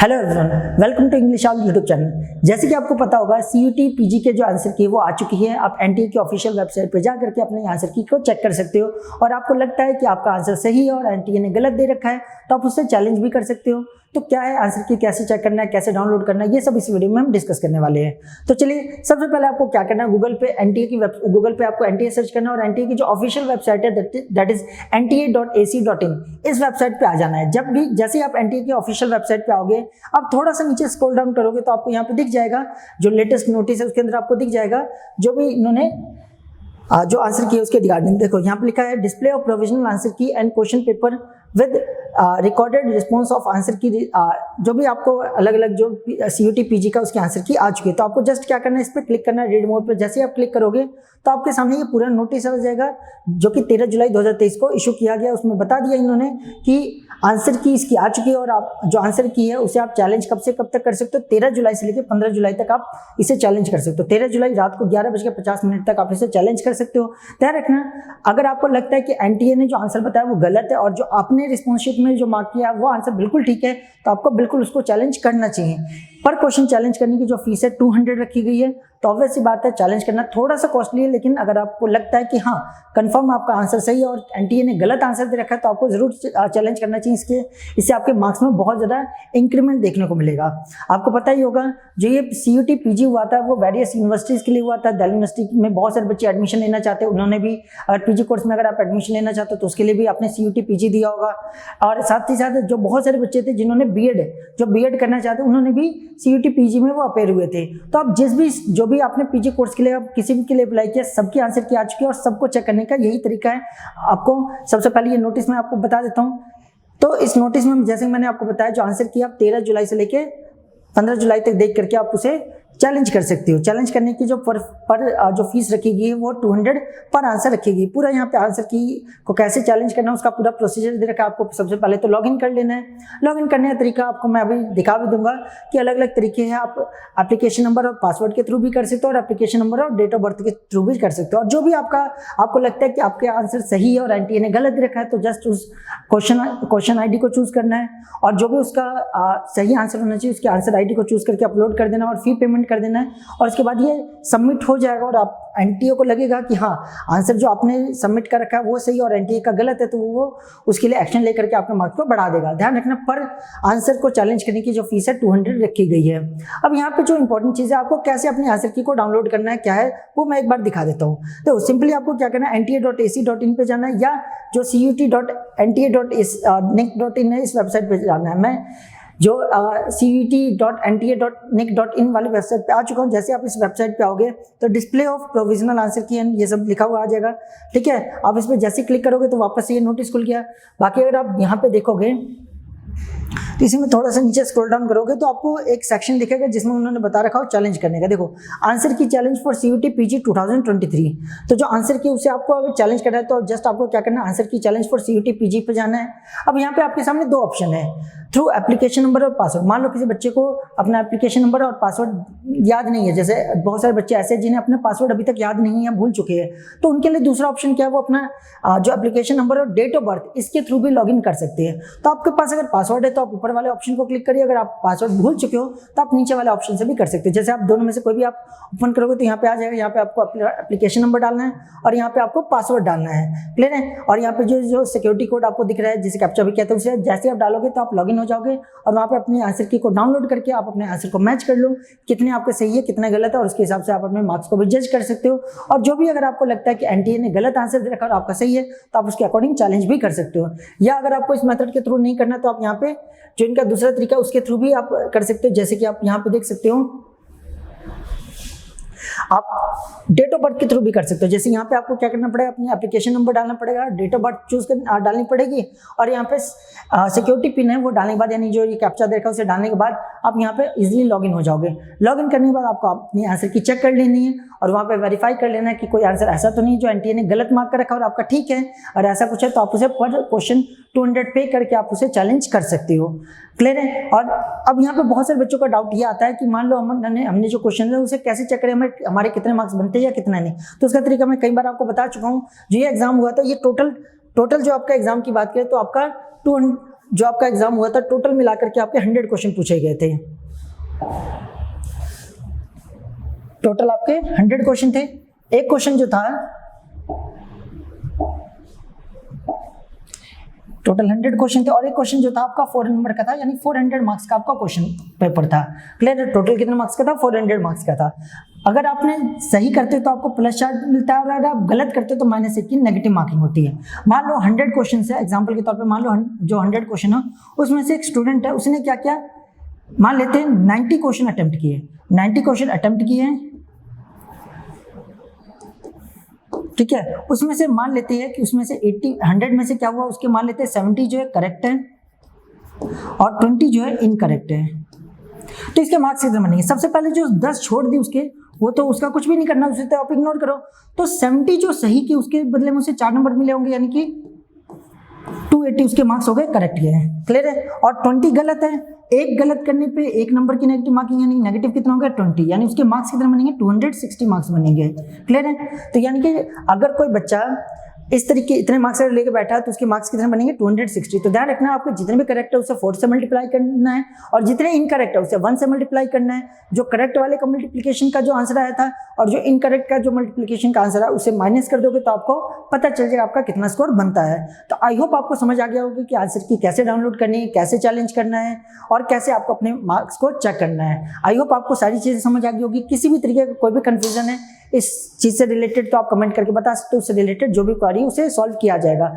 Hello everyone, welcome to English all YouTube channel. जैसे कि आपको पता होगा सीयूटी पीजी के जो आंसर की वो आ चुकी है। आप एनटीए की ऑफिशियल वेबसाइट पर जा करके अपने आंसर की को चेक कर सकते हो और आपको लगता है कि आपका आंसर सही है और एनटीए ने गलत दे रखा है तो आप उससे चैलेंज भी कर सकते हो। तो क्या है आंसर की, कैसे चेक करना है, कैसे डाउनलोड करना है, ये सब इस वीडियो में हम डिस्कस करने वाले हैं। तो चलिए, सबसे पहले आपको क्या करना है, गूगल पे आपको एनटीए सर्च करना है और एनटीए की जो ऑफिशियल वेबसाइट है दैट इज nta.ac.in, इस वेबसाइट पे आ जाना है। जब भी जैसे ही आप एनटीए की ऑफिशियल वेबसाइट पे आओगे, आप थोड़ा सा नीचे स्क्रॉल डाउन करोगे तो आपको यहाँ पे दिख जाएगा जो लेटेस्ट नोटिस है, उसके अंदर आपको दिख जाएगा जो भी इन्होंने जो आंसर की है उसके रिगार्डिंग। देखो यहाँ पे लिखा है डिस्प्ले ऑफ प्रोविजनल आंसर की and question paper with recorded response of answer की। जो भी आपको अलग अलग जो सीयूटी पीजी का उसकी आंसर की आ चुकी है तो आपको जस्ट क्या करना है, इस पर क्लिक करना है रीड मोड पर। जैसे ही आप क्लिक करोगे तो आपके सामने ये पूरा नोटिस आ जाएगा जो कि 13 जुलाई 2023 को इशू किया गया। उसमें बता दिया इन्होंने कि आंसर की इसकी आ चुकी है और आप जो आंसर की है उसे आप चैलेंज कब से कब तक कर सकते हो, 13 जुलाई से लेकर 15 जुलाई तक आप इसे चैलेंज कर सकते हो। 13 जुलाई रात को 11:50 तक आप इसे चैलेंज कर सकते हो। ध्यान रखना, अगर आपको लगता है कि एनटीए ने जो आंसर बताया वो गलत है और जो आपने रिस्पॉन्स शीट में जो मार्क किया वो आंसर बिल्कुल ठीक है तो आपको बिल्कुल उसको चैलेंज करना चाहिए। पर क्वेश्चन चैलेंज करने की जो फीस है 200 रखी गई है। तो ऑब्वियस सी बात है, चैलेंज करना थोड़ा सा कॉस्टली है, लेकिन अगर आपको लगता है कि हाँ कंफर्म आपका आंसर सही है और एनटीए ने गलत आंसर दे रखा है तो आपको जरूर चैलेंज करना चाहिए। इससे आपके मार्क्स में बहुत ज़्यादा इंक्रीमेंट देखने को मिलेगा। आपको पता ही होगा जो ये सीयूटी पीजी हुआ था वो वेरियस यूनिवर्सिटीज़ के लिए हुआ था। दिल्ली यूनिवर्सिटी में बहुत सारे बच्चे एडमिशन लेना चाहते हैं, उन्होंने भी अगर पीजी कोर्स में अगर आप एडमिशन लेना चाहते हो तो उसके लिए भी आपने सीयूटी पीजी दिया होगा। और साथ ही साथ जो बहुत सारे बच्चे थे जिन्होंने बीएड करना चाहते उन्होंने भी सीयूटी पीजी में वो अपेयर हुए थे। तो आप जो भी आपने पीजी कोर्स के लिए आप किसी भी के लिए अप्लाई किया, सबकी आंसर की आ चुकी है और सबको चेक करने का यही तरीका है। आपको सबसे पहले ये नोटिस मैं आपको बता देता हूँ। तो इस नोटिस में जैसे मैंने आपको बताया जो आंसर की आप 13 जुलाई से लेके 15 जुलाई तक देख करके आप उसे चैलेंज कर सकते हो। चैलेंज करने की जो जो फीस रखी गई है वो 200 पर आंसर रखी गई। पूरा यहाँ पे आंसर की को कैसे चैलेंज करना है उसका पूरा प्रोसीजर दे रखा है। आपको सबसे पहले तो लॉगिन कर लेना है। लॉगिन करने का तरीका आपको मैं अभी दिखा भी दूंगा कि अलग अलग तरीके हैं। आप एप्लीकेशन नंबर और पासवर्ड के थ्रू भी कर सकते हो और एप्लीकेशन नंबर और डेट ऑफ बर्थ के थ्रू भी कर सकते हो। और जो भी आपको लगता है कि आपके आंसर सही है और एनटीए ने गलत रखा है तो जस्ट उस क्वेश्चन आईडी को चूज करना है और जो भी उसका सही आंसर होना चाहिए उसके आंसर आईडी को चूज करके अपलोड कर देना और फी पेमेंट कर देना है। और उसके बाद ये सबमिट हो जाएगा और आप एनटीए को लगेगा कि हाँ आंसर जो आपने सबमिट कर रखा है वो सही और एनटीए का गलत है तो वो उसके लिए एक्शन लेकर के आपके मार्क्स को बढ़ा देगा। ध्यान रखना, पर आंसर को चैलेंज करने की जो फीस है 200 रखी गई है। अब यहाँ पे जो इंपॉर्टेंट चीज़ है, आपको कैसे अपने आंसर की को डाउनलोड करना है क्या है वो मैं एक बार दिखा देता हूँ। तो सिंपली आपको क्या करना है, nta.ac.in पे जाना है या जो CUT.nta.nic.in है इस वेबसाइट पे जाना है। मैं जो CUT.nta.nic.in वाली वेबसाइट पे आ चुका हूँ। जैसे आप इस वेबसाइट पे आओगे तो डिस्प्ले ऑफ प्रोविजनल आंसर की ये सब लिखा हुआ आ जाएगा। ठीक है, आप इस पर जैसे क्लिक करोगे तो वापस से ये नोटिस खुल गया। बाकी अगर आप यहाँ पे देखोगे तो इसी में थोड़ा सा नीचे स्क्रॉल डाउन करोगे तो आपको एक सेक्शन दिखेगा जिसमें उन्होंने बता रखा हो चैलेंज करने का। देखो, आंसर की चैलेंज फॉर सीयूटी पीजी 2023। तो जो आंसर की उसे आपको अगर चैलेंज करना है तो जस्ट आपको क्या करना है, आंसर की चैलेंज फॉर सीयूटी पीजी पे जाना है। अब यहाँ पे आपके सामने दो ऑप्शन है, थ्रू एप्लीकेशन नंबर और पासवर्ड। मान लो किसी बच्चे को अपना एप्लीकेशन नंबर और पासवर्ड याद नहीं है, जैसे बहुत सारे बच्चे ऐसे जिन्हें अपना पासवर्ड अभी तक याद नहीं है, भूल चुके हैं, तो उनके लिए दूसरा ऑप्शन क्या है, वो अपना जो एप्लीकेशन नंबर और डेट ऑफ बर्थ इसके थ्रू भी लॉगिन कर सकते हैं। तो आपके पास अगर पासवर्ड है तो आप ऊपर वाले ऑप्शन को क्लिक करिए, अगर आप पासवर्ड भूल चुके हो तो आप नीचे वाले ऑप्शन से भी कर सकते हो। जैसे आप दोनों में से कोई भी आप ओपन करोगे तो यहाँ पे आ जाएगा, यहाँ पे आपको एप्लीकेशन नंबर डालना है और यहाँ पे आपको पासवर्ड डालना है। क्लियर है? और यहाँ पे जो सिक्योरिटी कोड आपको दिख रहा है जिसे कैप्चा भी कहते हैं, उसे जैसे आप डालोगे तो आप लॉगिन हो जाओगे और वहाँ पे अपने आंसर की को डाउनलोड करके आप अपने आंसर को मैच कर लो, कितने आपके सही है कितना गलत है, और उसके हिसाब से आप अपने मार्क्स को भी जज कर सकते हो। और जो भी अगर आपको लगता है कि एनटीए ने गलत आंसर दे रखा और आपका सही है तो आप उसके अकॉर्डिंग चैलेंज भी कर सकते हो। या अगर आपको इस मेथड के थ्रू नहीं करना तो आप यहाँ पे जो इनका दूसरा तरीका है उसके थ्रू भी आप कर सकते हो। जैसे कि आप यहाँ पे देख सकते हो, आप डेट ऑफ बर्थ के थ्रू भी कर सकते हो। जैसे यहाँ पे आपको क्या करना पड़ेगा, अपनी एप्लीकेशन नंबर डालना पड़ेगा, डेट ऑफ बर्थ चूज कर डालनी पड़ेगी और यहाँ पे सिक्योरिटी पिन है वो डालने के बाद, यानी जो ये कैप्चा देखा उसे डालने के बाद आप यहाँ पे इजीली लॉगिन हो जाओगे। लॉगिन करने के बाद आपको अपनी आंसर की चेक कर लेनी है और वहाँ पे वेरीफाई कर लेना है कि कोई आंसर ऐसा तो नहीं जो एनटीए ने गलत मार्क कर रखा और आपका ठीक है, और ऐसा कुछ है तो आप उसे पर क्वेश्चन 200 पे करके आप उसे चैलेंज कर सकते हो। क्लियर है? और अब यहाँ पे बहुत सारे बच्चों का डाउट ये आता है कि मान लो हमने जो क्वेश्चन है उसे कैसे चेक करें, हमारे कितने मार्क्स बनते हैं या कितना नहीं। तो उसका तरीका मैं कई बार आपको बता चुका हूँ। जो ये एग्जाम हुआ था, ये टोटल जो आपका एग्जाम की बात करें तो आपका जो आपका एग्जाम हुआ था टोटल मिलाकर के आपके 100 क्वेश्चन पूछे गए थे। टोटल आपके 100 क्वेश्चन थे। एक क्वेश्चन जो था टोटल 100 क्वेश्चन थे और एक क्वेश्चन जो था आपका 4 नंबर का था, यानी 400 मार्क्स का आपका क्वेश्चन पेपर था। क्लियर? टोटल कितने मार्क्स का था? 400 मार्क्स का था। अगर आपने सही करते तो आपको प्लस चार्ज मिलता है और अगर आप गलत करते तो -1 की नेगेटिव मार्किंग होती है। मान लो 100 क्वेश्चन है, एग्जाम्पल के तौर पर मान लो जो 100 क्वेश्चन है उसमें से एक स्टूडेंट है, उसने क्या किया, मान लेते हैं 90 क्वेश्चन अटेम्प्ट किए, 90 क्वेश्चन अटेम्प्ट किए हैं, ठीक है। उसमें से मान लेते हैं कि उसमें से 100 में से क्या हुआ, उसके मान लेते हैं 70 जो है करेक्ट है और 20 जो है इनकरेक्ट है। तो इसके मार्क्स कितने बनेंगे? सबसे पहले जो 10 छोड़ दी उसके, वो तो उसका कुछ भी नहीं करना, उसे तो आप इग्नोर करो। तो 70 जो सही की उसके बदले में उसे 4 नंबर मिले होंगे, यानी कि 280 उसके मार्क्स हो गए करेक्ट के हैं। क्लियर है? और 20 गलत है, एक गलत करने पे 1 नंबर की नेगेटिव मार्किंग, यानी नेगेटिव कितना हो गया 20, यानी उसके मार्क्स कितने बनेंगे 260 मार्क्स बनेंगे। क्लियर है? तो यानी कि अगर कोई बच्चा इस तरीके इतने मार्क्स लेके बैठा है तो उसके मार्क्स कितने बनेंगे 260। तो ध्यान रखना आपको जितने भी करेक्ट है उसे 4 से मल्टीप्लाई करना है और जितने इनकरेक्ट है उसे 1 से मल्टीप्लाई करना है। जो करेक्ट वाले का मल्टीप्लिकेशन का जो आंसर आया था और जो इनकरेक्ट का जो मल्टीप्लिकेशन का आंसर है उसे माइनस कर दोगे तो आपको पता चल जाएगा आपका कितना स्कोर बनता है। तो आई होप आपको समझ आ गया होगा कि आंसर की कैसे डाउनलोड करनी है, कैसे चैलेंज करना है और कैसे आपको अपने मार्क्स को चेक करना है। आई होप आपको सारी चीजें समझ आ गई होगी। किसी भी तरीके का कोई भी कंफ्यूजन है इस चीज से रिलेटेड तो आप कमेंट करके बता सकते हो, उससे रिलेटेड जो भी क्वेरी उसे सॉल्व किया जाएगा।